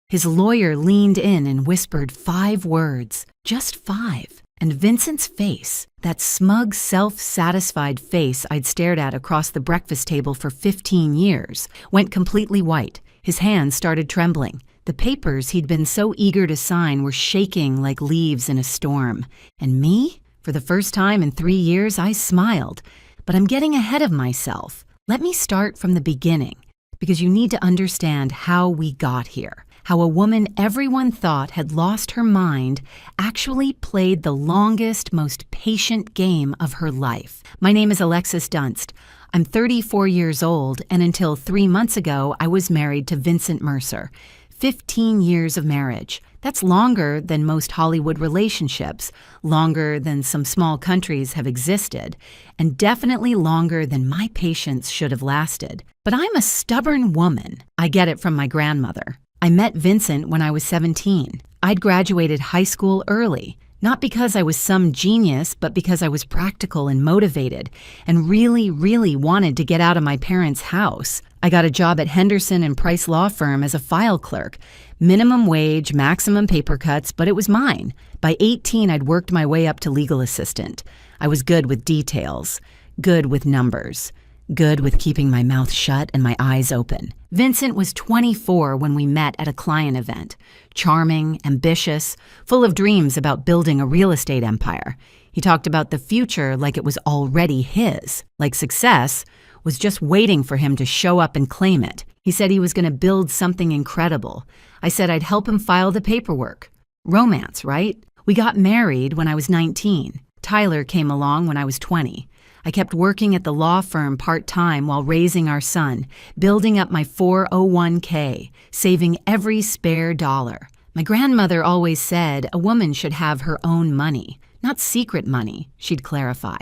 His lawyer leaned in and whispered 5 words, just 5. And Vincent's face, that smug, self-satisfied face I'd stared at across the breakfast table for 15 years, went completely white. His hands started trembling. The papers he'd been so eager to sign were shaking like leaves in a storm. And me? For the first time in 3 years, I smiled. But I'm getting ahead of myself. Let me start from the beginning, because you need to understand how we got here. How a woman everyone thought had lost her mind actually played the longest, most patient game of her life. My name is Alexis Dunst. I'm 34 years old, and until 3 months ago, I was married to Vincent Mercer. 15 years of marriage. That's longer than most Hollywood relationships, longer than some small countries have existed, and definitely longer than my patience should have lasted. But I'm a stubborn woman. I get it from my grandmother. I met Vincent when I was 17. I'd graduated high school early, not because I was some genius, but because I was practical and motivated and really, really wanted to get out of my parents' house. I got a job at Henderson and Price Law Firm as a file clerk. Minimum wage, maximum paper cuts, but it was mine. By 18, I'd worked my way up to legal assistant. I was good with details, good with numbers, good with keeping my mouth shut and my eyes open. Vincent was 24 when we met at a client event. Charming, ambitious, full of dreams about building a real estate empire. He talked about the future like it was already his, like success was just waiting for him to show up and claim it. He said he was going to build something incredible. I said I'd help him file the paperwork. Romance, right? We got married when I was 19. Tyler came along when I was 20. I kept working at the law firm part-time while raising our son, building up my 401k, saving every spare dollar. My grandmother always said a woman should have her own money, not secret money, she'd clarify.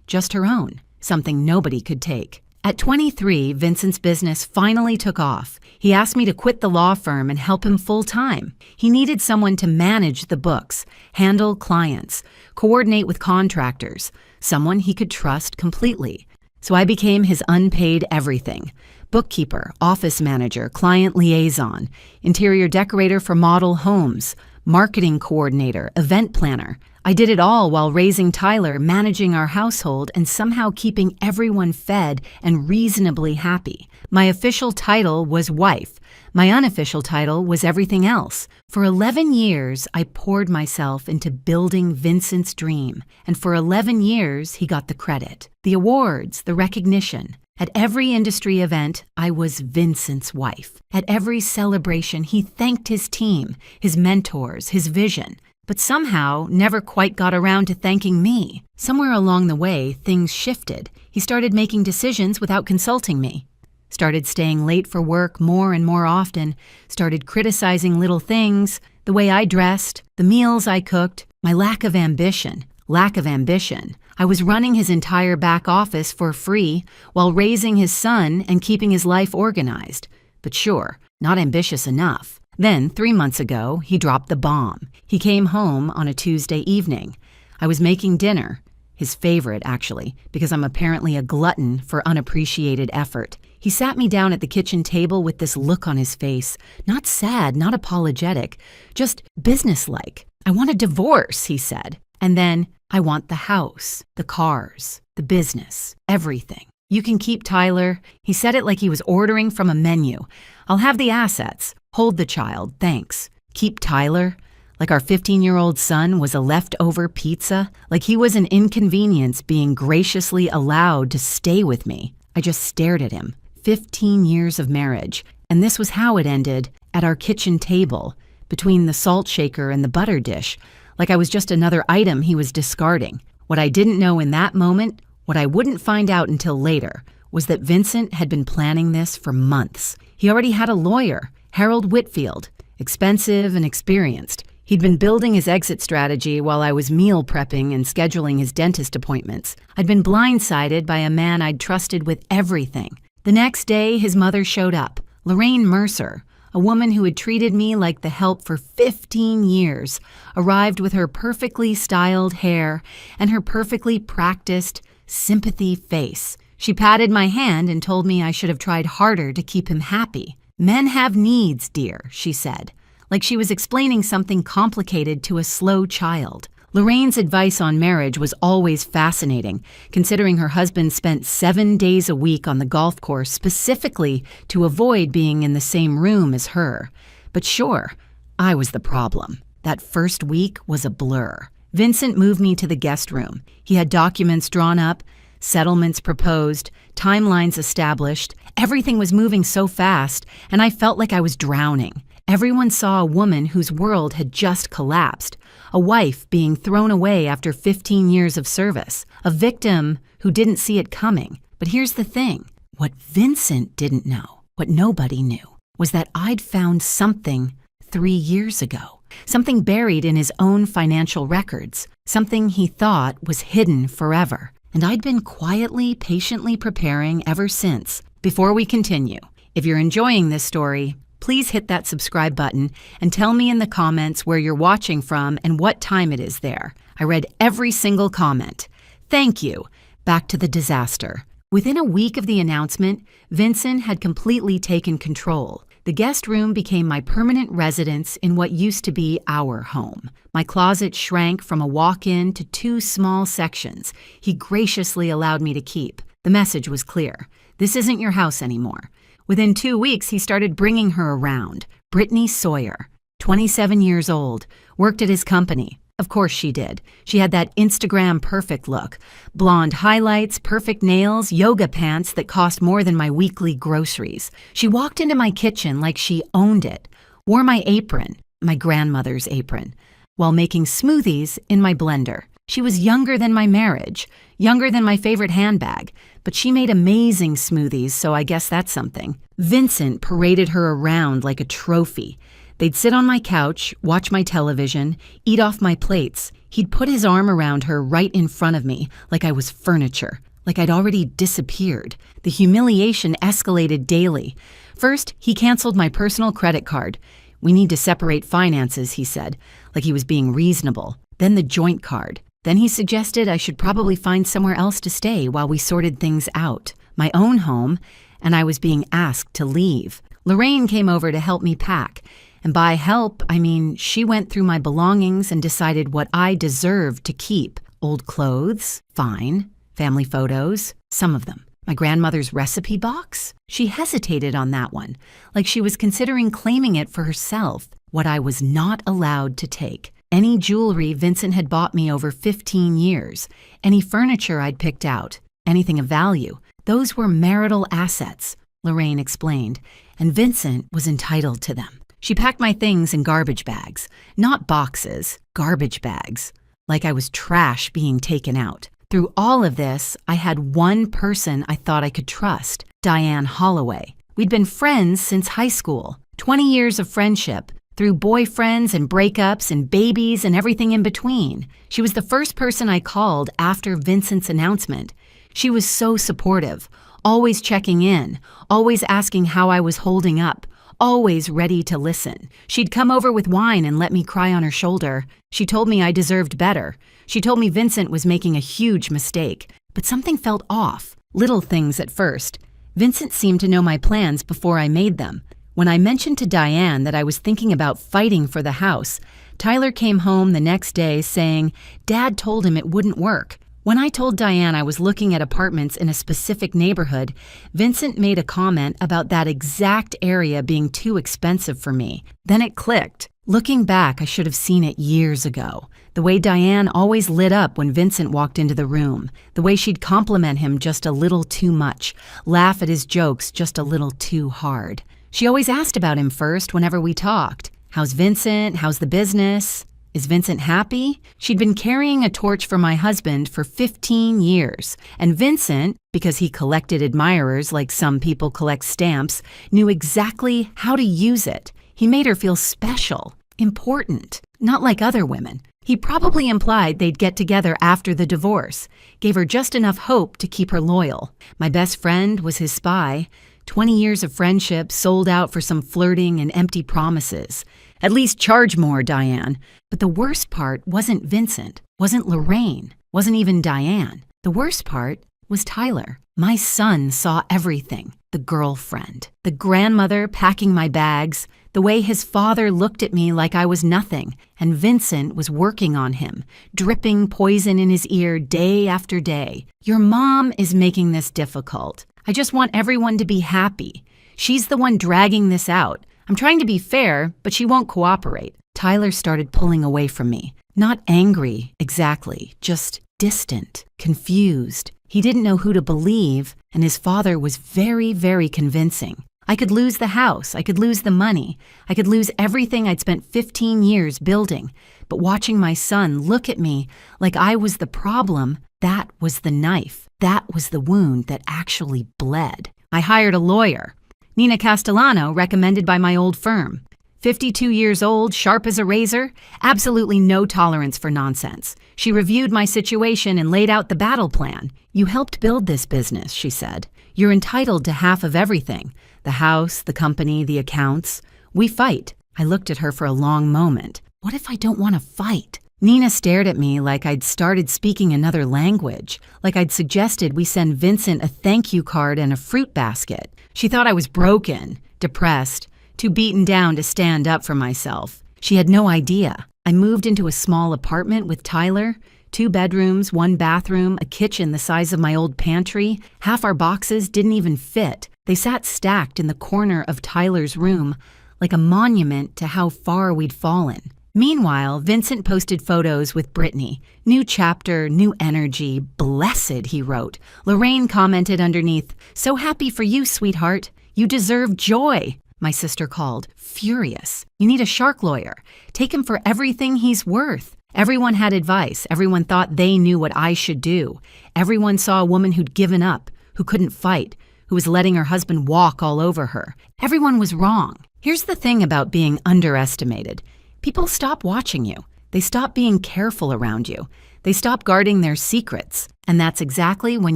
Just her own, something nobody could take. At 23, Vincent's business finally took off. He asked me to quit the law firm and help him full-time. He needed someone to manage the books, handle clients, coordinate with contractors, someone he could trust completely. So I became his unpaid everything. Bookkeeper, office manager, client liaison, interior decorator for model homes, marketing coordinator, event planner. I did it all while raising Tyler, managing our household, and somehow keeping everyone fed and reasonably happy. My official title was wife. My unofficial title was everything else. For 11 years, I poured myself into building Vincent's dream. And for 11 years, he got the credit, the awards, the recognition. At every industry event, I was Vincent's wife. At every celebration, he thanked his team, his mentors, his vision. But somehow never quite got around to thanking me. Somewhere along the way, things shifted. He started making decisions without consulting me. Started staying late for work more and more often. Started criticizing little things, the way I dressed, the meals I cooked, my lack of ambition. I was running his entire back office for free while raising his son and keeping his life organized. But sure, not ambitious enough. Then, 3 months ago, he dropped the bomb. He came home on a Tuesday evening. I was making dinner, his favorite, actually, because I'm apparently a glutton for unappreciated effort. He sat me down at the kitchen table with this look on his face, not sad, not apologetic, just businesslike. I want a divorce, he said. And then, I want the house, the cars, the business, everything. You can keep Tyler. He said it like he was ordering from a menu. I'll have the assets. Hold the child, thanks. Keep Tyler? Like our 15-year-old son was a leftover pizza? Like he was an inconvenience being graciously allowed to stay with me? I just stared at him. 15 years of marriage. And this was how it ended, at our kitchen table, between the salt shaker and the butter dish, like I was just another item he was discarding. What I didn't know in that moment, what I wouldn't find out until later, was that Vincent had been planning this for months. He already had a lawyer, Harold Whitfield, expensive and experienced. He'd been building his exit strategy while I was meal prepping and scheduling his dentist appointments. I'd been blindsided by a man I'd trusted with everything. The next day, his mother showed up, Lorraine Mercer, a woman who had treated me like the help for 15 years, arrived with her perfectly styled hair and her perfectly practiced sympathy face. She patted my hand and told me I should have tried harder to keep him happy. Men have needs, dear, she said. like she was explaining something complicated to a slow child. Lorraine's advice on marriage was always fascinating, considering her husband spent 7 days a week on the golf course specifically to avoid being in the same room as her. But sure, I was the problem. That first week was a blur. Vincent moved me to the guest room. He had documents drawn up, settlements proposed, timelines established. Everything was moving so fast, and I felt like I was drowning. Everyone saw a woman whose world had just collapsed, a wife being thrown away after 15 years of service, a victim who didn't see it coming. But here's the thing. What Vincent didn't know, what nobody knew, was that I'd found something 3 years ago. Something buried in his own financial records, something he thought was hidden forever. And I'd been quietly, patiently preparing ever since. Before we continue, if you're enjoying this story, please hit that subscribe button and tell me in the comments where you're watching from and what time it is there. I read every single comment. Thank you. Back to the disaster. Within a week of the announcement, Vincent had completely taken control. The guest room became my permanent residence in what used to be our home. My closet shrank from a walk-in to 2 small sections he graciously allowed me to keep. The message was clear. This isn't your house anymore. Within 2 weeks, he started bringing her around. Brittany Sawyer, 27 years old, worked at his company. Of course she did. She had that Instagram perfect look. Blonde highlights, perfect nails, yoga pants that cost more than my weekly groceries. She walked into my kitchen like she owned it, wore my apron, my grandmother's apron, while making smoothies in my blender. She was younger than my marriage, younger than my favorite handbag, but she made amazing smoothies, so I guess that's something. Vincent paraded her around like a trophy. They'd sit on my couch, watch my television, eat off my plates. He'd put his arm around her right in front of me, like I was furniture, like I'd already disappeared. The humiliation escalated daily. First, he canceled my personal credit card. We need to separate finances, he said, like he was being reasonable. Then the joint card. Then he suggested I should probably find somewhere else to stay while we sorted things out. My own home, and I was being asked to leave. Lorraine came over to help me pack. And by help, I mean she went through my belongings and decided what I deserved to keep. Old clothes, fine. Family photos, some of them. My grandmother's recipe box? She hesitated on that one, like she was considering claiming it for herself. What I was not allowed to take. Any jewelry Vincent had bought me over 15 years. Any furniture I'd picked out. Anything of value. Those were marital assets, Lorraine explained, and Vincent was entitled to them. She packed my things in garbage bags. Not boxes, garbage bags. Like I was trash being taken out. Through all of this, I had one person I thought I could trust, Diane Holloway. We'd been friends since high school. 20 years of friendship, through boyfriends and breakups and babies and everything in between. She was the first person I called after Vincent's announcement. She was so supportive, always checking in, always asking how I was holding up, always ready to listen. She'd come over with wine and let me cry on her shoulder. She told me I deserved better. She told me Vincent was making a huge mistake. But something felt off. Little things at first. Vincent seemed to know my plans before I made them. When I mentioned to Diane that I was thinking about fighting for the house, Tyler came home the next day saying Dad told him it wouldn't work. When I told Diane I was looking at apartments in a specific neighborhood, Vincent made a comment about that exact area being too expensive for me. Then it clicked. Looking back, I should have seen it years ago. The way Diane always lit up when Vincent walked into the room. The way she'd compliment him just a little too much, laugh at his jokes just a little too hard. She always asked about him first whenever we talked. How's Vincent? How's the business? Is Vincent happy? She'd been carrying a torch for my husband for 15 years. And Vincent, because he collected admirers like some people collect stamps, knew exactly how to use it. He made her feel special, important, not like other women. He probably implied they'd get together after the divorce, gave her just enough hope to keep her loyal. My best friend was his spy. 20 years of friendship sold out for some flirting and empty promises. At least charge more, Diane. But the worst part wasn't Vincent, wasn't Lorraine, wasn't even Diane. The worst part was Tyler. My son saw everything. the girlfriend, the grandmother packing my bags, the way his father looked at me like I was nothing, and Vincent was working on him, dripping poison in his ear day after day. Your mom is making this difficult. I just want everyone to be happy. She's the one dragging this out. I'm trying to be fair, but she won't cooperate. Tyler started pulling away from me. Not angry, exactly, just distant, confused. He didn't know who to believe, and his father was very, very convincing. I could lose the house, I could lose the money, I could lose everything I'd spent 15 years building. But watching my son look at me like I was the problem, that was the knife. That was the wound that actually bled. I hired a lawyer. Nina Castellano, recommended by my old firm. 52 years old, sharp as a razor, absolutely no tolerance for nonsense. She reviewed my situation and laid out the battle plan. You helped build this business, she said. You're entitled to half of everything. The house, the company, the accounts. We fight. I looked at her for a long moment. What if I don't want to fight? Nina stared at me like I'd started speaking another language, like I'd suggested we send Vincent a thank you card and a fruit basket. She thought I was broken, depressed, too beaten down to stand up for myself. She had no idea. I moved into a small apartment with Tyler, 2 bedrooms, 1 bathroom, a kitchen the size of my old pantry. Half our boxes didn't even fit. They sat stacked in the corner of Tyler's room, like a monument to how far we'd fallen. Meanwhile, Vincent posted photos with Brittany. New chapter, new energy, blessed, he wrote. Lorraine commented underneath, so happy for you, sweetheart. You deserve joy. My sister called, furious. You need a shark lawyer. Take him for everything he's worth. Everyone had advice. Everyone thought they knew what I should do. Everyone saw a woman who'd given up, who couldn't fight, who was letting her husband walk all over her. Everyone was wrong. Here's the thing about being underestimated. People stop watching you. They stop being careful around you. They stop guarding their secrets. And that's exactly when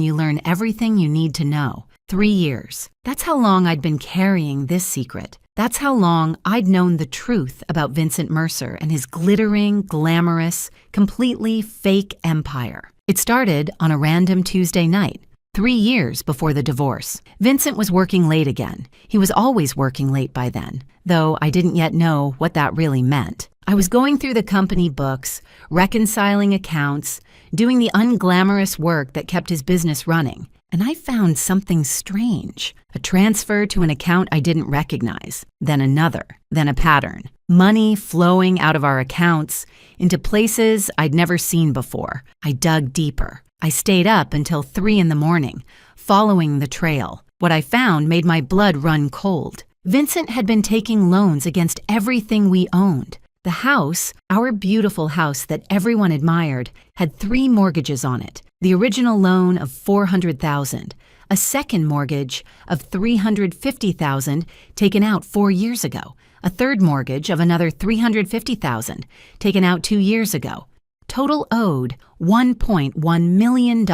you learn everything you need to know. 3 years. That's how long I'd been carrying this secret. That's how long I'd known the truth about Vincent Mercer and his glittering, glamorous, completely fake empire. It started on a random Tuesday night, 3 years before the divorce. Vincent was working late again. He was always working late by then, though I didn't yet know what that really meant. I was going through the company books, reconciling accounts, doing the unglamorous work that kept his business running. And I found something strange. A transfer to an account I didn't recognize, then another, then a pattern. Money flowing out of our accounts into places I'd never seen before. I dug deeper. I stayed up until 3 a.m, following the trail. What I found made my blood run cold. Vincent had been taking loans against everything we owned. The house, our beautiful house that everyone admired, had 3 mortgages on it. The original loan of $400,000, a second mortgage of $350,000 taken out 4 years ago, a third mortgage of another $350,000 taken out 2 years ago. Total owed $1.1 million.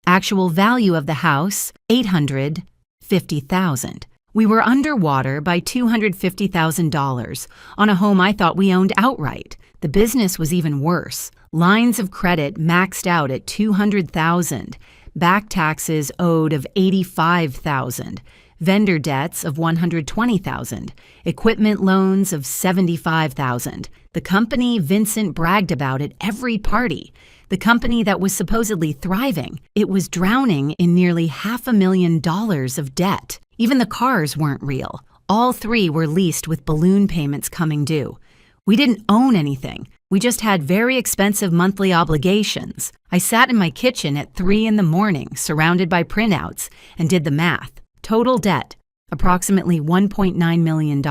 Actual value of the house, $850,000. We were underwater by $250,000 on a home I thought we owned outright. The business was even worse. Lines of credit maxed out at $200,000. Back taxes owed of $85,000. Vendor debts of $120,000. Equipment loans of $75,000. The company Vincent bragged about at every party. The company that was supposedly thriving. It was drowning in nearly $500,000 of debt. Even the cars weren't real. All 3 were leased with balloon payments coming due. We didn't own anything. We just had very expensive monthly obligations. I sat in my kitchen at 3 a.m, surrounded by printouts, and did the math. Total debt, approximately $1.9 million.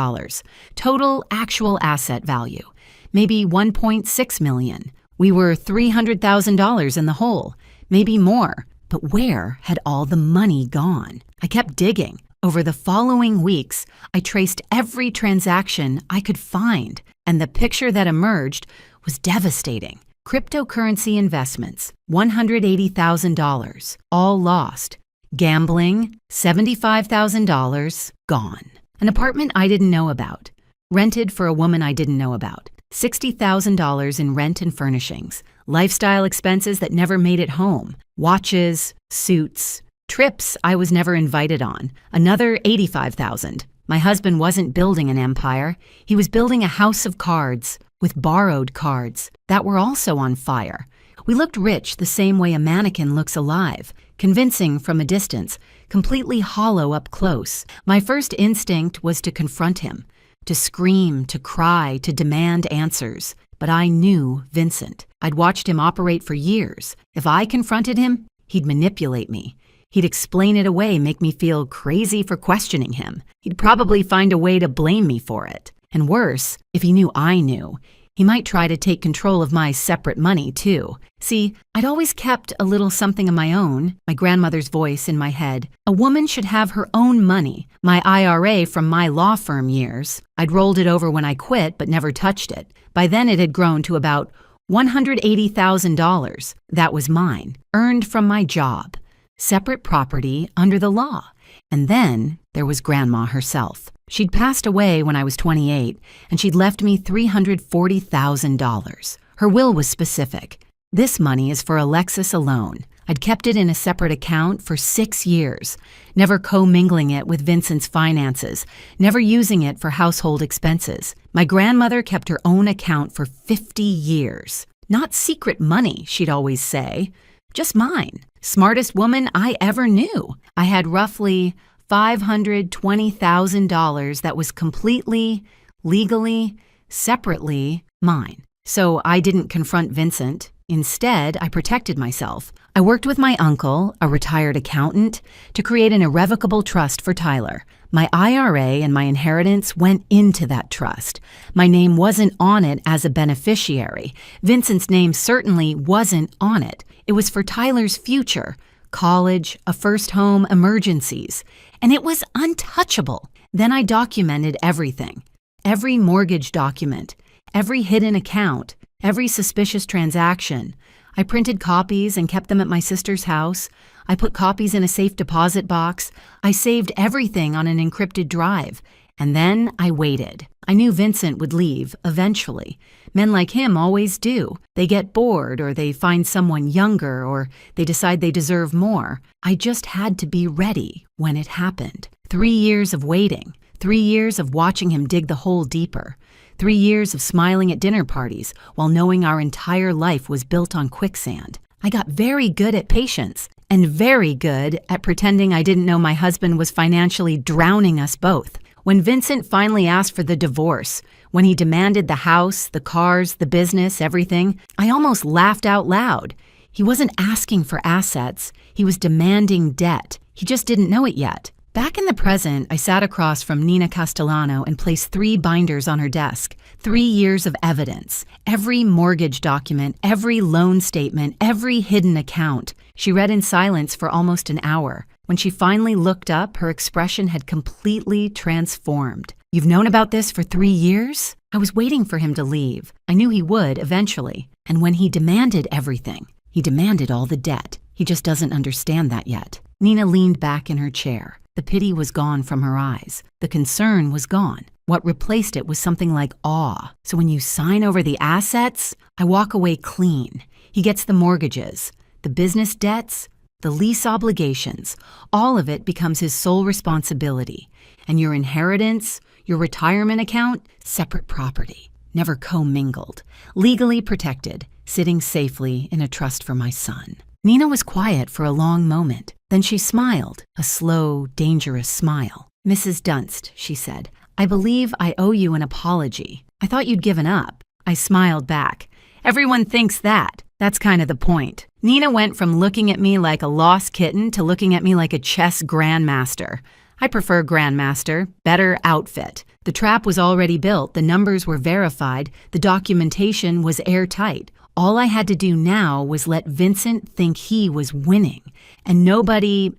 Total actual asset value, maybe $1.6 million. We were $300,000 in the hole, maybe more. But where had all the money gone? I kept digging. Over the following weeks, I traced every transaction I could find, and the picture that emerged was devastating. Cryptocurrency investments, $180,000, all lost. Gambling, $75,000, gone. An apartment I didn't know about. Rented for a woman I didn't know about. $60,000 in rent and furnishings. Lifestyle expenses that never made it home. Watches, suits, Trips I was never invited on, another $85,000. My husband wasn't building an empire. He was building a house of cards with borrowed cards that were also on fire. We looked rich the same way a mannequin looks alive, convincing from a distance, completely hollow up close. My first instinct was to confront him, to scream, to cry, to demand answers. But I knew Vincent. I'd watched him operate for years. If I confronted him, he'd manipulate me. He'd explain it away, make me feel crazy for questioning him. He'd probably find a way to blame me for it. And worse, if he knew I knew, he might try to take control of my separate money, too. See, I'd always kept a little something of my own, my grandmother's voice in my head. A woman should have her own money, my IRA from my law firm years. I'd rolled it over when I quit, but never touched it. By then it had grown to about $180,000. That was mine, earned from my job. Separate property under the law. And then there was Grandma herself. She'd passed away when I was 28, and she'd left me $340,000. Her will was specific. This money is for Alexis alone. I'd kept it in a separate account for 6 years, never commingling it with Vincent's finances, never using it for household expenses. My grandmother kept her own account for 50 years. Not secret money, she'd always say. Just mine. Smartest woman I ever knew. I had roughly $520,000 that was completely, legally, separately mine. So I didn't confront Vincent. Instead, I protected myself. I worked with my uncle, a retired accountant, to create an irrevocable trust for Tyler. My IRA and my inheritance went into that trust. My name wasn't on it as a beneficiary. Vincent's name certainly wasn't on it. It was for Tyler's future, college, a first home, emergencies. And it was untouchable. Then I documented everything. Every mortgage document, every hidden account, every suspicious transaction. I printed copies and kept them at my sister's house. I put copies in a safe deposit box. I saved everything on an encrypted drive. And then I waited. I knew Vincent would leave eventually. Men like him always do. They get bored, or they find someone younger, or they decide they deserve more. I just had to be ready when it happened. 3 years of waiting. 3 years of watching him dig the hole deeper. 3 years of smiling at dinner parties while knowing our entire life was built on quicksand. I got very good at patience and very good at pretending I didn't know my husband was financially drowning us both. When Vincent finally asked for the divorce, when he demanded the house, the cars, the business, everything, I almost laughed out loud. He wasn't asking for assets. He was demanding debt. He just didn't know it yet. Back in the present, I sat across from Nina Castellano and placed 3 binders on her desk. 3 years of evidence. Every mortgage document, every loan statement, every hidden account. She read in silence for almost an hour. When she finally looked up, her expression had completely transformed. "You've known about this for 3 years?" I was waiting for him to leave. I knew he would eventually. And when he demanded everything, he demanded all the debt. He just doesn't understand that yet. Nina leaned back in her chair. The pity was gone from her eyes. The concern was gone. What replaced it was something like awe. So when you sign over the assets, I walk away clean. He gets the mortgages, the business debts, the lease obligations. All of it becomes his sole responsibility. And your inheritance, your retirement account, separate property, never commingled, legally protected, sitting safely in a trust for my son. Nina was quiet for a long moment. Then she smiled, a slow, dangerous smile. "Mrs. Dunst," she said, "I believe I owe you an apology. I thought you'd given up." I smiled back. "Everyone thinks that. That's kind of the point." Nina went from looking at me like a lost kitten to looking at me like a chess grandmaster. I prefer grandmaster, better outfit. The trap was already built, the numbers were verified, the documentation was airtight. All I had to do now was let Vincent think he was winning. And nobody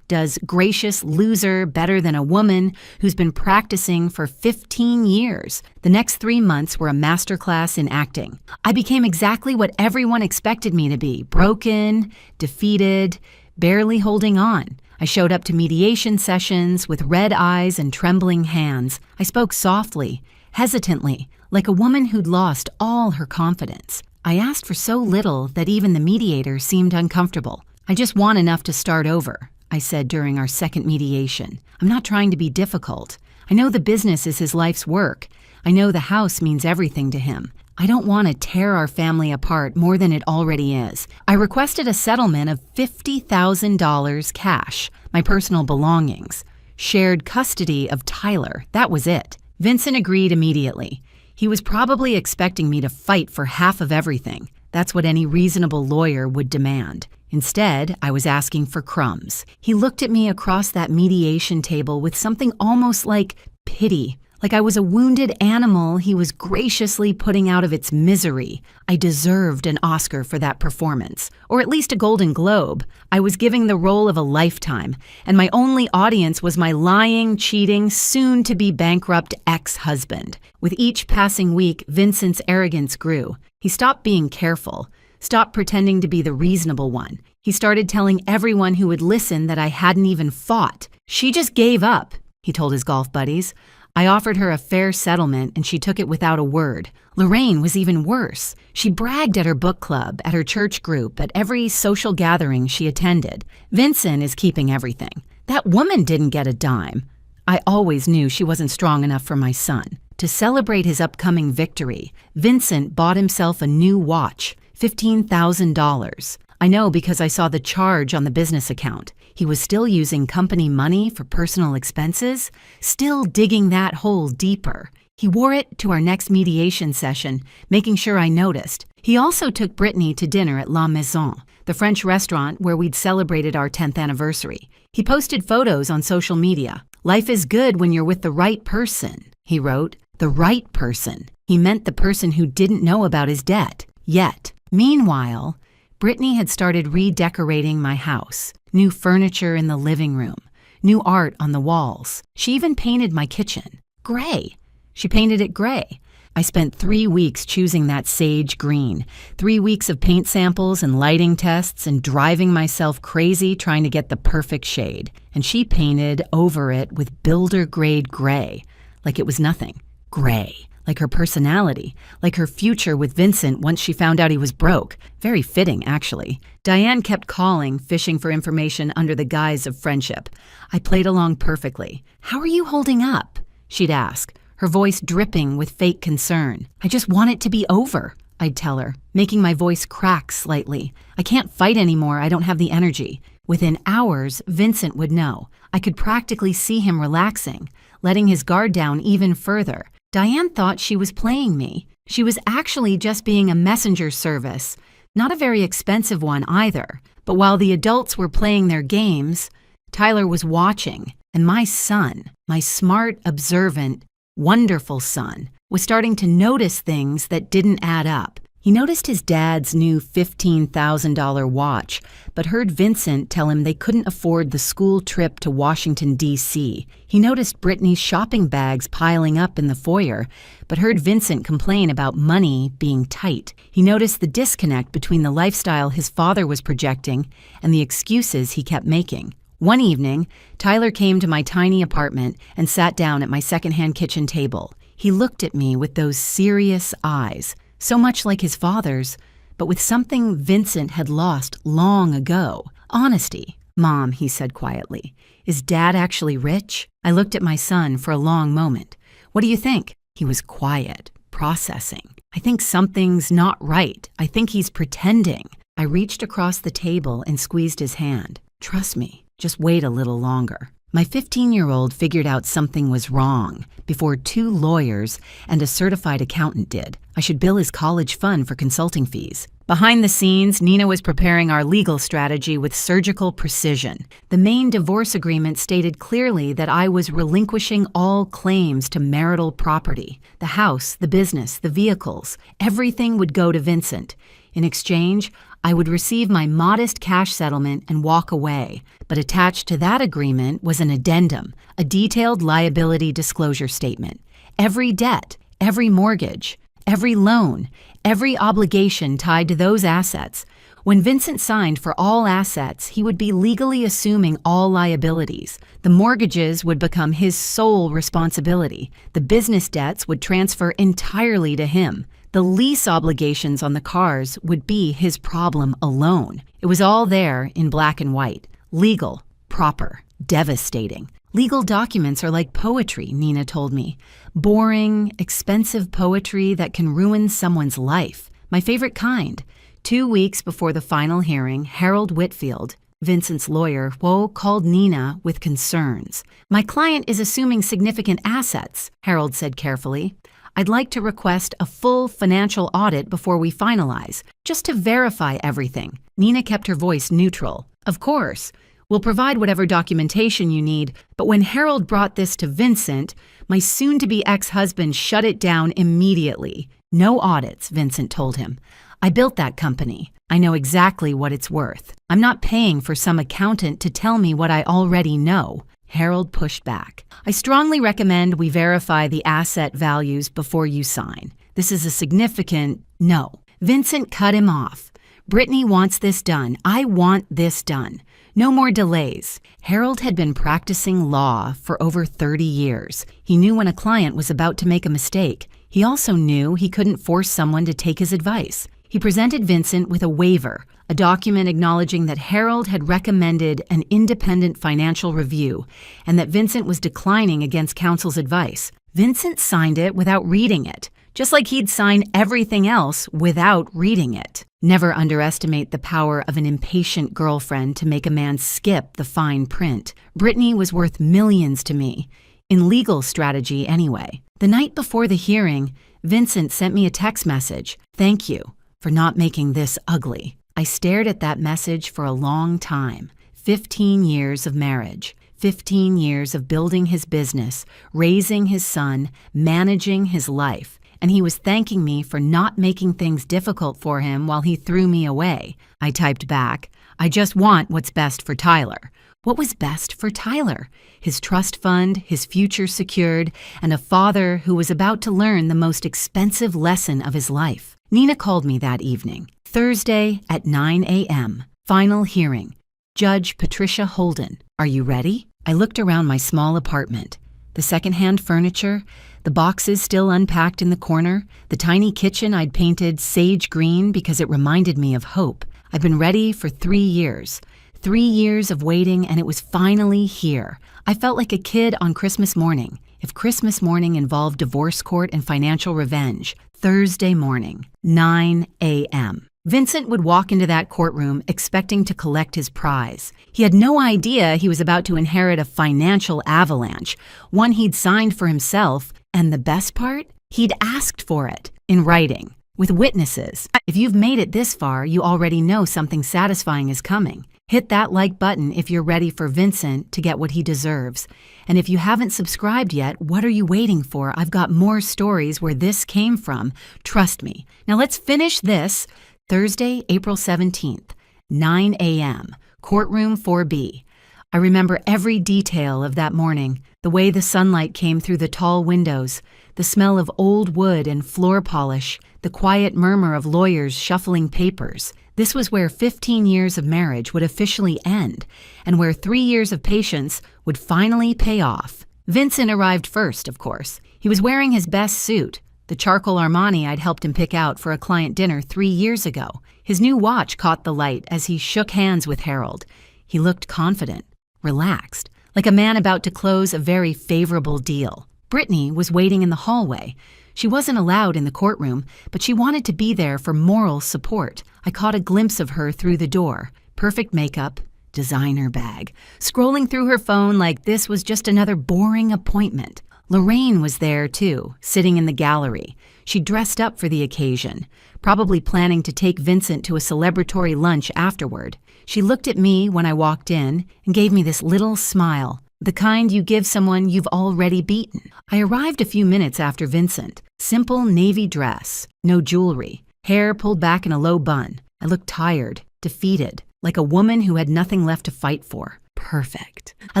does gracious loser better than a woman who's been practicing for 15 years. The next 3 months were a masterclass in acting. I became exactly what everyone expected me to be: broken, defeated, barely holding on. I showed up to mediation sessions with red eyes and trembling hands. I spoke softly, hesitantly, like a woman who'd lost all her confidence. I asked for so little that even the mediator seemed uncomfortable. "I just want enough to start over," I said during our second mediation. "I'm not trying to be difficult. I know the business is his life's work. I know the house means everything to him. I don't want to tear our family apart more than it already is. I requested a settlement of $50,000 cash, my personal belongings. Shared custody of Tyler, that was it." Vincent agreed immediately. He was probably expecting me to fight for half of everything. That's what any reasonable lawyer would demand. Instead, I was asking for crumbs. He looked at me across that mediation table with something almost like pity. Like I was a wounded animal he was graciously putting out of its misery. I deserved an Oscar for that performance, or at least a Golden Globe. I was giving the role of a lifetime, and my only audience was my lying, cheating, soon-to-be bankrupt ex-husband. With each passing week, Vincent's arrogance grew. He stopped being careful, stopped pretending to be the reasonable one. He started telling everyone who would listen that I hadn't even fought. "She just gave up," he told his golf buddies. I offered her a fair settlement, and she took it without a word. Lorraine was even worse. She bragged at her book club, at her church group, at every social gathering she attended. "Vincent is keeping everything. That woman didn't get a dime." I always knew she wasn't strong enough for my son. To celebrate his upcoming victory, Vincent bought himself a new watch, $15,000. I know because I saw the charge on the business account. He was still using company money for personal expenses, still digging that hole deeper. He wore it to our next mediation session, making sure I noticed. He also took Brittany to dinner at La Maison, the French restaurant where we'd celebrated our 10th anniversary. He posted photos on social media. "Life is good when you're with the right person," he wrote. The right person. He meant the person who didn't know about his debt, yet. Meanwhile, Brittany had started redecorating my house. New furniture in the living room, new art on the walls. She even painted my kitchen. Gray. She painted it gray. I spent 3 weeks choosing that sage green, 3 weeks of paint samples and lighting tests and driving myself crazy trying to get the perfect shade. And she painted over it with builder-grade gray, like it was nothing. Gray. Like her personality, like her future with Vincent once she found out he was broke. Very fitting, actually. Diane kept calling, fishing for information under the guise of friendship. I played along perfectly. "How are you holding up?" she'd ask, her voice dripping with fake concern. "I just want it to be over," I'd tell her, making my voice crack slightly. "I can't fight anymore, I don't have the energy." Within hours, Vincent would know. I could practically see him relaxing, letting his guard down even further. Diane thought she was playing me. She was actually just being a messenger service, not a very expensive one either. But while the adults were playing their games, Tyler was watching, and my son, my smart, observant, wonderful son, was starting to notice things that didn't add up. He noticed his dad's new $15,000 watch, but heard Vincent tell him they couldn't afford the school trip to Washington, D.C. He noticed Brittany's shopping bags piling up in the foyer, but heard Vincent complain about money being tight. He noticed the disconnect between the lifestyle his father was projecting and the excuses he kept making. One evening, Tyler came to my tiny apartment and sat down at my secondhand kitchen table. He looked at me with those serious eyes, so much like his father's, but with something Vincent had lost long ago. "Honesty." "Mom," he said quietly, "is Dad actually rich?" I looked at my son for a long moment. "What do you think?" He was quiet, processing. "I think something's not right. I think he's pretending." I reached across the table and squeezed his hand. "Trust me, just wait a little longer." My 15-year-old figured out something was wrong before 2 lawyers and a certified accountant did. I should bill his college fund for consulting fees. Behind the scenes, Nina was preparing our legal strategy with surgical precision. The main divorce agreement stated clearly that I was relinquishing all claims to marital property. The house, the business, the vehicles, everything would go to Vincent. In exchange, I would receive my modest cash settlement and walk away. But attached to that agreement was an addendum, a detailed liability disclosure statement. Every debt, every mortgage, every loan, every obligation tied to those assets When Vincent signed for all assets, he would be legally assuming all liabilities. The mortgages would become his sole responsibility. The business debts would transfer entirely to him. The lease obligations on the cars would be his problem alone. It was all there in black and white. Legal, proper, devastating. Legal documents are like poetry, Nina told me. Boring, expensive poetry that can ruin someone's life. My favorite kind. 2 weeks before the final hearing, Harold Whitfield, Vincent's lawyer, called Nina with concerns. "My client is assuming significant assets," Harold said carefully. "I'd like to request a full financial audit before we finalize, just to verify everything." Nina kept her voice neutral. "Of course. We'll provide whatever documentation you need, but when Harold brought this to Vincent, my soon-to-be ex-husband shut it down immediately. No audits," Vincent told him. "I built that company. I know exactly what it's worth. I'm not paying for some accountant to tell me what I already know." Harold pushed back. "I strongly recommend we verify the asset values before you sign. This is a significant no." Vincent cut him off. "Brittany wants this done. I want this done. No more delays." Harold had been practicing law for over 30 years. He knew when a client was about to make a mistake. He also knew he couldn't force someone to take his advice. He presented Vincent with a waiver, a document acknowledging that Harold had recommended an independent financial review and that Vincent was declining against counsel's advice. Vincent signed it without reading it, just like he'd sign everything else without reading it. Never underestimate the power of an impatient girlfriend to make a man skip the fine print. Brittany was worth millions to me, in legal strategy anyway. The night before the hearing, Vincent sent me a text message. "Thank you for not making this ugly." I stared at that message for a long time. 15 years of marriage, 15 years of building his business, raising his son, managing his life, and he was thanking me for not making things difficult for him while he threw me away. I typed back, "I just want what's best for Tyler." What was best for Tyler? His trust fund, his future secured, and a father who was about to learn the most expensive lesson of his life. Nina called me that evening. Thursday at 9 a.m. Final hearing. Judge Patricia Holden. "Are you ready?" I looked around my small apartment. The secondhand furniture, the boxes still unpacked in the corner, the tiny kitchen I'd painted sage green because it reminded me of hope. I've been ready for 3 years. 3 years of waiting, and it was finally here. I felt like a kid on Christmas morning. If Christmas morning involved divorce court and financial revenge, Thursday morning, 9 a.m. Vincent would walk into that courtroom expecting to collect his prize. He had no idea he was about to inherit a financial avalanche, one he'd signed for himself, and the best part? He'd asked for it, in writing, with witnesses. If you've made it this far, you already know something satisfying is coming. Hit that like button if you're ready for Vincent to get what he deserves. And if you haven't subscribed yet, what are you waiting for? I've got more stories where this came from. Trust me. Now let's finish this. Thursday, April 17th, 9 a.m., courtroom 4B. I remember every detail of that morning, the way the sunlight came through the tall windows, the smell of old wood and floor polish, the quiet murmur of lawyers shuffling papers. This was where 15 years of marriage would officially end, and where 3 years of patience would finally pay off. Vincent arrived first, of course. He was wearing his best suit, the charcoal Armani I'd helped him pick out for a client dinner 3 years ago. His new watch caught the light as he shook hands with Harold. He looked confident, relaxed, like a man about to close a very favorable deal. Brittany was waiting in the hallway. She wasn't allowed in the courtroom, but she wanted to be there for moral support. I caught a glimpse of her through the door. Perfect makeup, designer bag, scrolling through her phone like this was just another boring appointment. Lorraine was there too, sitting in the gallery. She dressed up for the occasion, probably planning to take Vincent to a celebratory lunch afterward. She looked at me when I walked in and gave me this little smile, the kind you give someone you've already beaten. I arrived a few minutes after Vincent. Simple navy dress, no jewelry, hair pulled back in a low bun. I looked tired, defeated, like a woman who had nothing left to fight for. Perfect. I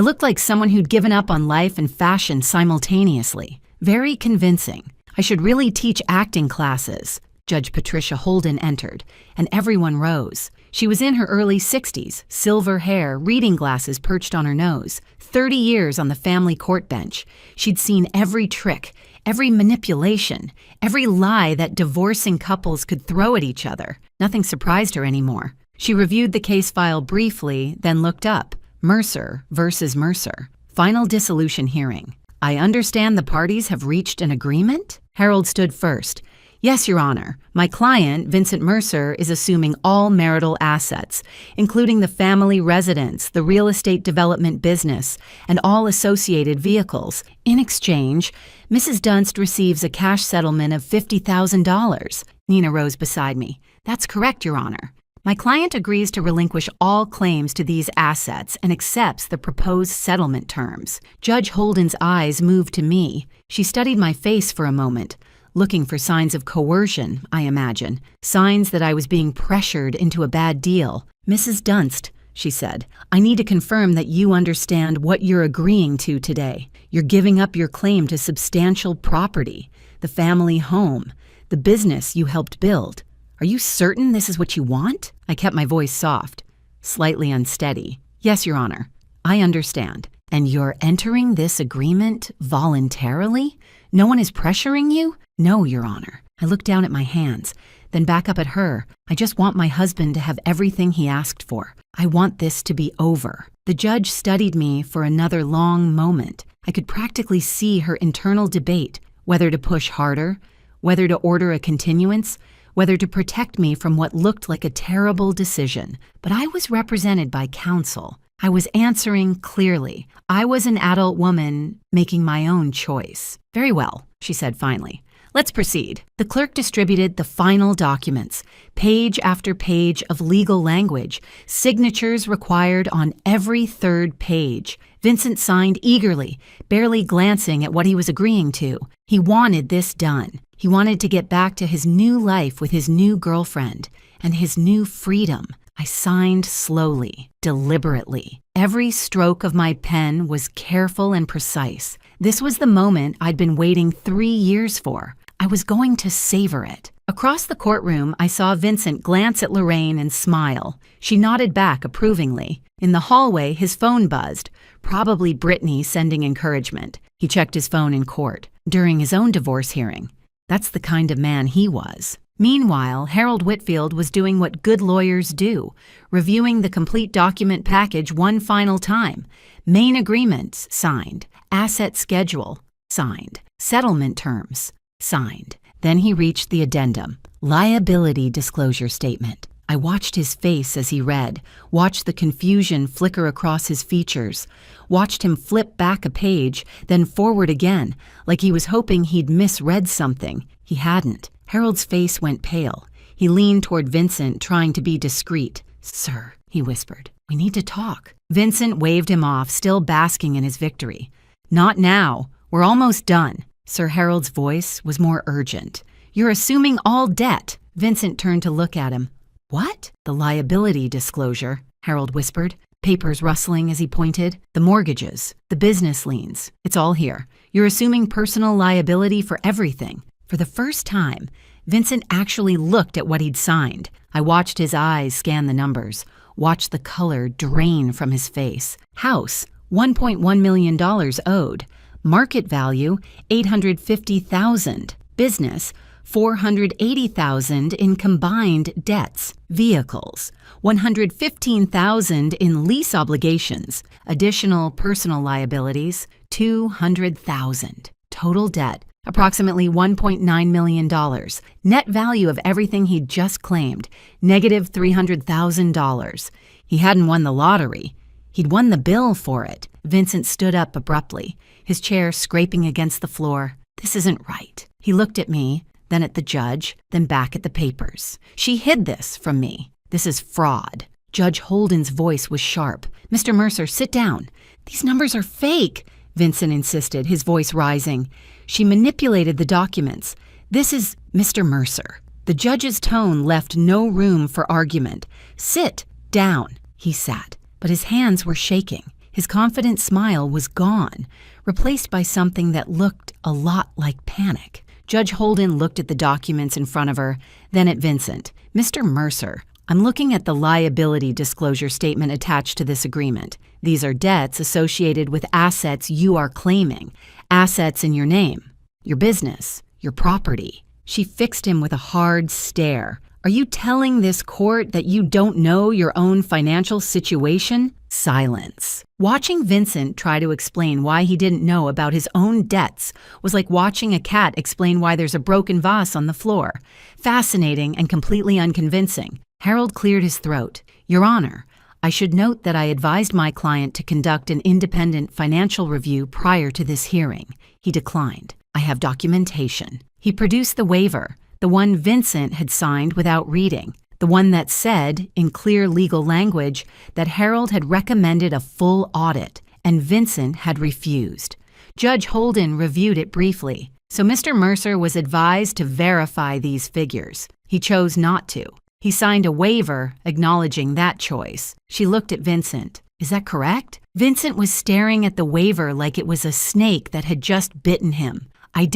looked like someone who'd given up on life and fashion simultaneously. Very convincing. I should really teach acting classes. Judge Patricia Holden entered, and everyone rose. She was in her early 60s, silver hair, reading glasses perched on her nose. 30 years on the family court bench. She'd seen every trick, every manipulation, every lie that divorcing couples could throw at each other. Nothing surprised her anymore. She reviewed the case file briefly, then looked up. Mercer versus Mercer. Final dissolution hearing. I understand the parties have reached an agreement? Harold stood first. Yes, Your Honor. My client, Vincent Mercer, is assuming all marital assets, including the family residence, the real estate development business, and all associated vehicles. In exchange, Mrs. Dunst receives a cash settlement of $50,000. Nina rose beside me. That's correct, Your Honor. My client agrees to relinquish all claims to these assets and accepts the proposed settlement terms. Judge Holden's eyes moved to me. She studied my face for a moment, looking for signs of coercion, I imagine, signs that I was being pressured into a bad deal. Mrs. Dunst, she said, I need to confirm that you understand what you're agreeing to today. You're giving up your claim to substantial property, the family home, the business you helped build. Are you certain this is what you want? I kept my voice soft, slightly unsteady. Yes, Your Honor, I understand. And you're entering this agreement voluntarily? No one is pressuring you? No, Your Honor. I looked down at my hands, then back up at her. I just want my husband to have everything he asked for. I want this to be over. The judge studied me for another long moment. I could practically see her internal debate, whether to push harder, whether to order a continuance, whether to protect me from what looked like a terrible decision. But I was represented by counsel. I was answering clearly. I was an adult woman making my own choice. Very well, she said finally. Let's proceed. The clerk distributed the final documents, page after page of legal language, signatures required on every third page. Vincent signed eagerly, barely glancing at what he was agreeing to. He wanted this done. He wanted to get back to his new life with his new girlfriend and his new freedom. I signed slowly, deliberately. Every stroke of my pen was careful and precise. This was the moment I'd been waiting 3 years for. I was going to savor it. Across the courtroom, I saw Vincent glance at Lorraine and smile. She nodded back approvingly. In the hallway, his phone buzzed, probably Brittany sending encouragement. He checked his phone in court, during his own divorce hearing. That's the kind of man he was. Meanwhile, Harold Whitfield was doing what good lawyers do, reviewing the complete document package one final time. Main agreements signed, asset schedule signed, settlement terms signed. Then he reached the addendum, liability disclosure statement. I watched his face as he read, watched the confusion flicker across his features, watched him flip back a page, then forward again, like he was hoping he'd misread something. He hadn't. Harold's face went pale. He leaned toward Vincent, trying to be discreet. Sir, he whispered, we need to talk. Vincent waved him off, still basking in his victory. Not now. We're almost done. Sir Harold's voice was more urgent. You're assuming all debt. Vincent turned to look at him. What? The liability disclosure, Harold whispered, papers rustling as he pointed. The mortgages, the business liens. It's all here. You're assuming personal liability for everything. For the first time, Vincent actually looked at what he'd signed. I watched his eyes scan the numbers, watched the color drain from his face. House, $1.1 million owed. Market value, $850,000. Business, $480,000 in combined debts. Vehicles, $115,000 in lease obligations. Additional personal liabilities, $200,000. Total debt, approximately $1.9 million. Net value of everything he'd just claimed, negative $300,000. He hadn't won the lottery. He'd won the bill for it. Vincent stood up abruptly, his chair scraping against the floor. This isn't right. He looked at me, then at the judge, then back at the papers. She hid this from me. This is fraud. Judge Holden's voice was sharp. Mr. Mercer, sit down. These numbers are fake, Vincent insisted, his voice rising. She manipulated the documents. This is Mr. Mercer. The judge's tone left no room for argument. Sit down. He sat, but his hands were shaking. His confident smile was gone, replaced by something that looked a lot like panic. Judge Holden looked at the documents in front of her, then at Vincent. Mr. Mercer, I'm looking at the liability disclosure statement attached to this agreement. These are debts associated with assets you are claiming, assets in your name, your business, your property. She fixed him with a hard stare. Are you telling this court that you don't know your own financial situation? Silence. Watching Vincent try to explain why he didn't know about his own debts was like watching a cat explain why there's a broken vase on the floor. Fascinating and completely unconvincing. Harold cleared his throat. Your Honor, I should note that I advised my client to conduct an independent financial review prior to this hearing. He declined. I have documentation. He produced the waiver, the one Vincent had signed without reading, the one that said, in clear legal language, that Harold had recommended a full audit, and Vincent had refused. Judge Holden reviewed it briefly, so Mr. Mercer was advised to verify these figures. He chose not to. He signed a waiver acknowledging that choice. She looked at Vincent. Is that correct? Vincent was staring at the waiver like it was a snake that had just bitten him. I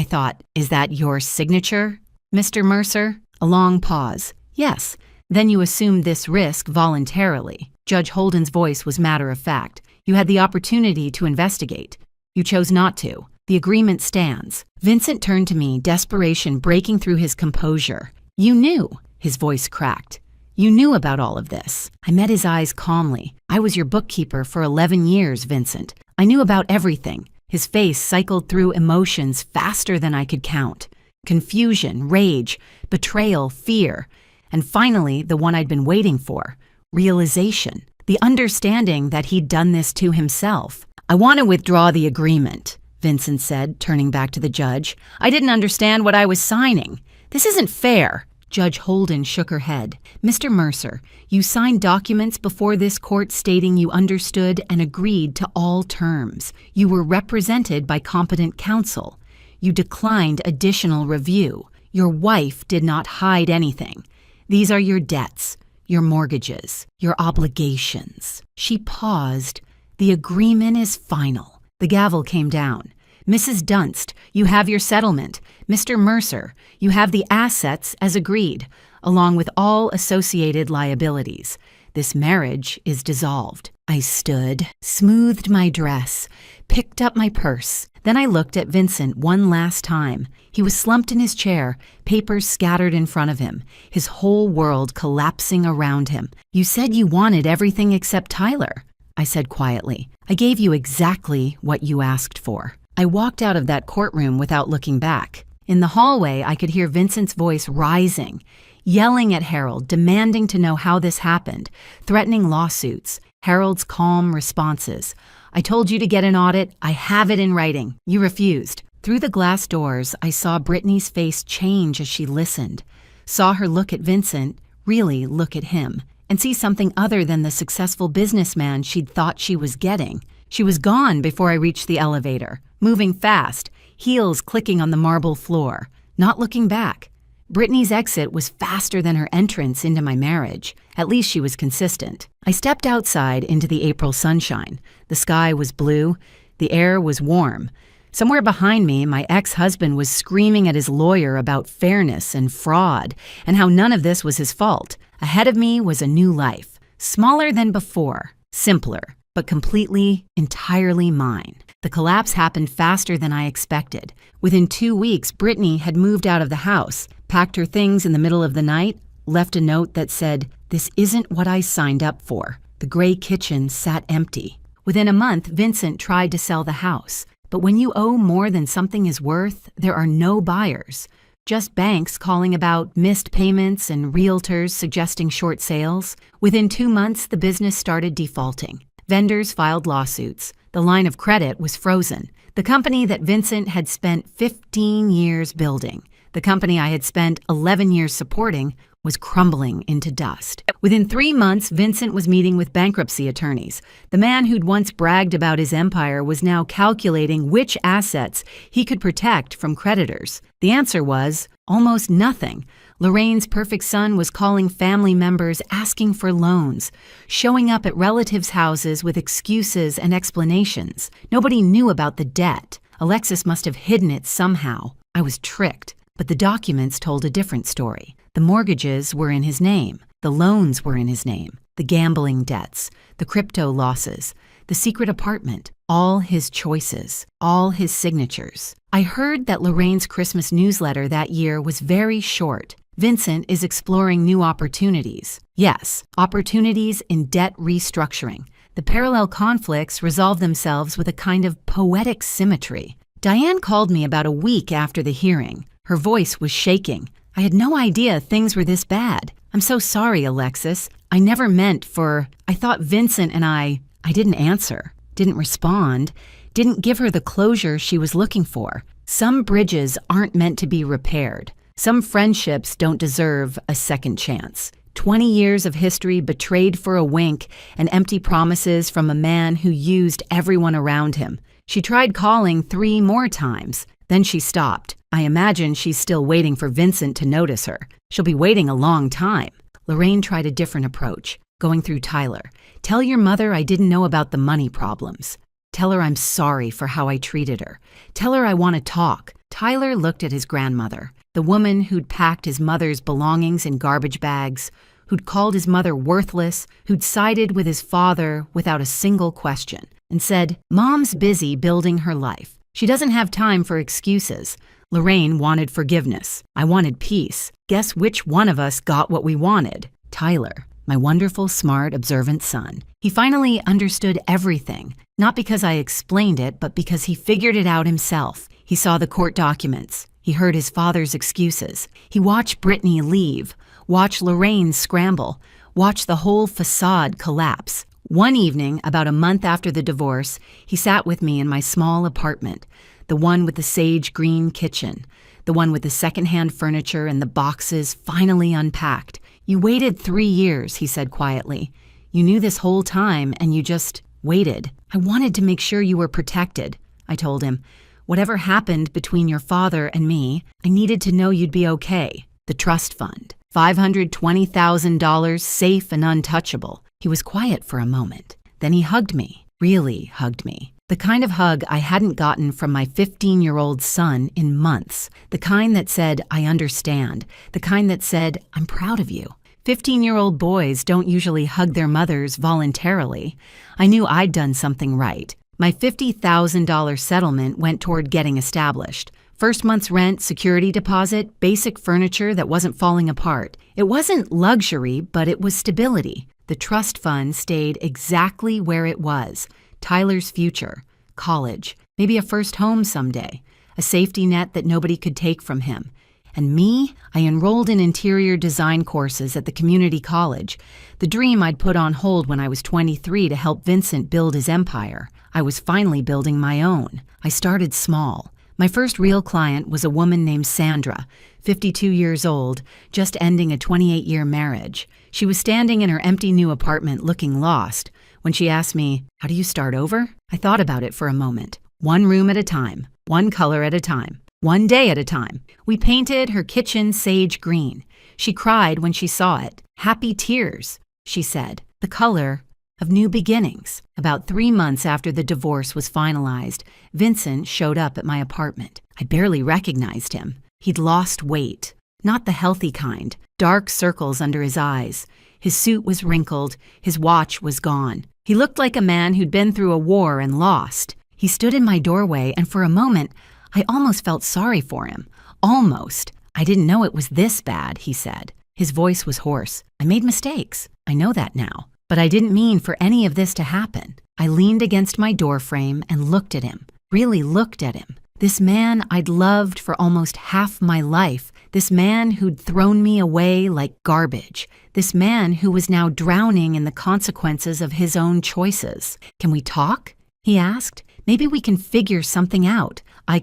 thought, is that your signature, Mr. Mercer? A long pause. Yes. Then you assumed this risk voluntarily. Judge Holden's voice was matter of fact. You had the opportunity to investigate. You chose not to. The agreement stands. Vincent turned to me, desperation breaking through his composure. You knew. His voice cracked. You knew about all of this. I met his eyes calmly. I was your bookkeeper for 11 years, Vincent. I knew about everything. His face cycled through emotions faster than I could count. Confusion, rage, betrayal, fear, and finally, the one I'd been waiting for, realization, the understanding that he'd done this to himself. I want to withdraw the agreement, Vincent said, turning back to the judge. I didn't understand what I was signing. This isn't fair. Judge Holden shook her head. Mr. Mercer, you signed documents before this court stating you understood and agreed to all terms. You were represented by competent counsel. You declined additional review. Your wife did not hide anything. These are your debts, your mortgages, your obligations. She paused. The agreement is final. The gavel came down. Mrs. Dunst, you have your settlement. Mr. Mercer, you have the assets as agreed, along with all associated liabilities. This marriage is dissolved. I stood, smoothed my dress, picked up my purse. Then I looked at Vincent one last time. He was slumped in his chair, papers scattered in front of him, his whole world collapsing around him. You said you wanted everything except Tyler, I said quietly. I gave you exactly what you asked for. I walked out of that courtroom without looking back. In the hallway, I could hear Vincent's voice rising, yelling at Harold, demanding to know how this happened, threatening lawsuits. Harold's calm responses. I told you to get an audit. I have it in writing. You refused. Through the glass doors, I saw Brittany's face change as she listened, saw her look at Vincent, really look at him, and see something other than the successful businessman she'd thought she was getting. She was gone before I reached the elevator, moving fast, heels clicking on the marble floor, not looking back. Brittany's exit was faster than her entrance into my marriage. At least she was consistent. I stepped outside into the April sunshine. The sky was blue. The air was warm. Somewhere behind me, my ex-husband was screaming at his lawyer about fairness and fraud and how none of this was his fault. Ahead of me was a new life, smaller than before, simpler, but completely, entirely mine. The collapse happened faster than I expected. Within 2 weeks, Brittany had moved out of the house, packed her things in the middle of the night, left a note that said, "This isn't what I signed up for." The gray kitchen sat empty. Within a month, Vincent tried to sell the house. But when you owe more than something is worth, there are no buyers. Just banks calling about missed payments and realtors suggesting short sales. Within 2 months, the business started defaulting. Vendors filed lawsuits. The line of credit was frozen. The company that Vincent had spent 15 years building, the company I had spent 11 years supporting, was crumbling into dust. Within 3 months, Vincent was meeting with bankruptcy attorneys. The man who'd once bragged about his empire was now calculating which assets he could protect from creditors. The answer was almost nothing. Lorraine's perfect son was calling family members asking for loans, showing up at relatives' houses with excuses and explanations. Nobody knew about the debt. Alexis must have hidden it somehow. I was tricked, but the documents told a different story. The mortgages were in his name. The loans were in his name. The gambling debts, the crypto losses, the secret apartment, all his choices, all his signatures. I heard that Lorraine's Christmas newsletter that year was very short. Vincent is exploring new opportunities. Yes, opportunities in debt restructuring. The parallel conflicts resolve themselves with a kind of poetic symmetry. Diane called me about a week after the hearing. Her voice was shaking. I had no idea things were this bad. I'm so sorry, Alexis. I never meant for... I thought Vincent and I didn't answer, didn't respond, didn't give her the closure she was looking for. Some bridges aren't meant to be repaired. Some friendships don't deserve a second chance. 20 years of history betrayed for a wink and empty promises from a man who used everyone around him. She tried calling 3 more times. Then she stopped. I imagine she's still waiting for Vincent to notice her. She'll be waiting a long time. Lorraine tried a different approach, going through Tyler. Tell your mother I didn't know about the money problems. Tell her I'm sorry for how I treated her. Tell her I want to talk. Tyler looked at his grandmother, the woman who'd packed his mother's belongings in garbage bags, who'd called his mother worthless, who'd sided with his father without a single question, and said, Mom's busy building her life. She doesn't have time for excuses. Lorraine wanted forgiveness. I wanted peace. Guess which one of us got what we wanted? Tyler, my wonderful, smart, observant son. He finally understood everything, not because I explained it, but because he figured it out himself. He saw the court documents. He heard his father's excuses. He watched Brittany leave, watched Lorraine scramble, watched the whole facade collapse. One evening, about a month after the divorce, he sat with me in my small apartment, the one with the sage green kitchen, the one with the secondhand furniture and the boxes finally unpacked. You waited 3 years, he said quietly. You knew this whole time and you just waited. I wanted to make sure you were protected, I told him. Whatever happened between your father and me, I needed to know you'd be okay. The trust fund, $520,000 safe and untouchable. He was quiet for a moment. Then he hugged me, really hugged me. The kind of hug I hadn't gotten from my 15-year-old son in months. The kind that said, I understand. The kind that said, I'm proud of you. 15-year-old boys don't usually hug their mothers voluntarily. I knew I'd done something right. My $50,000 settlement went toward getting established. First month's rent, security deposit, basic furniture that wasn't falling apart. It wasn't luxury, but it was stability. The trust fund stayed exactly where it was. Tyler's future, college, maybe a first home someday, a safety net that nobody could take from him. And me, I enrolled in interior design courses at the community college, the dream I'd put on hold when I was 23 to help Vincent build his empire. I was finally building my own. I started small. My first real client was a woman named Sandra, 52 years old, just ending a 28-year marriage. She was standing in her empty new apartment looking lost. When she asked me, how do you start over? I thought about it for a moment. One room at a time, one color at a time, one day at a time. We painted her kitchen sage green. She cried when she saw it. Happy tears, she said. The color of new beginnings. About 3 months after the divorce was finalized, Vincent showed up at my apartment. I barely recognized him. He'd lost weight. Not the healthy kind. Dark circles under his eyes. His suit was wrinkled. His watch was gone. He looked like a man who'd been through a war and lost. He stood in my doorway, and for a moment, I almost felt sorry for him. Almost. I didn't know it was this bad, he said. His voice was hoarse. I made mistakes. I know that now. But I didn't mean for any of this to happen. I leaned against my doorframe and looked at him, really looked at him. This man I'd loved for almost half my life. This man who'd thrown me away like garbage. This man who was now drowning in the consequences of his own choices. Can we talk? He asked. Maybe we can figure something out. I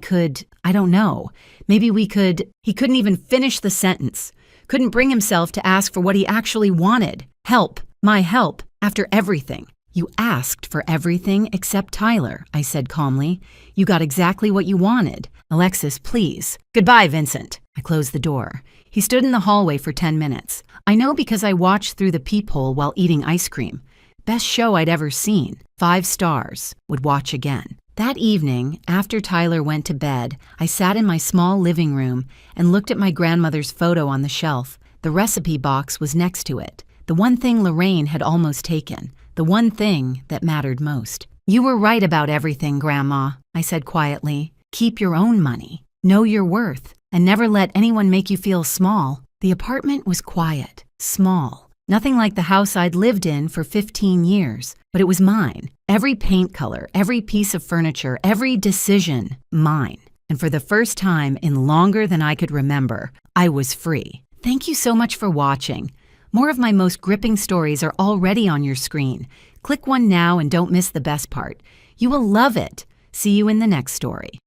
don't know. Maybe we could. He couldn't even finish the sentence. Couldn't bring himself to ask for what he actually wanted. Help. My help. After everything. You asked for everything except Tyler, I said calmly. You got exactly what you wanted. Alexis, please. Goodbye, Vincent. I closed the door. He stood in the hallway for 10 minutes. I know because I watched through the peephole while eating ice cream. Best show I'd ever seen. 5 stars. Would watch again. That evening, after Tyler went to bed, I sat in my small living room and looked at my grandmother's photo on the shelf. The recipe box was next to it. The one thing Lorraine had almost taken. The one thing that mattered most. "You were right about everything, Grandma," I said quietly. "Keep your own money. Know your worth. And never let anyone make you feel small." The apartment was quiet, small. Nothing like the house I'd lived in for 15 years. But it was mine. Every paint color, every piece of furniture, every decision, mine. And for the first time in longer than I could remember, I was free. Thank you so much for watching. More of my most gripping stories are already on your screen. Click one now and don't miss the best part. You will love it. See you in the next story.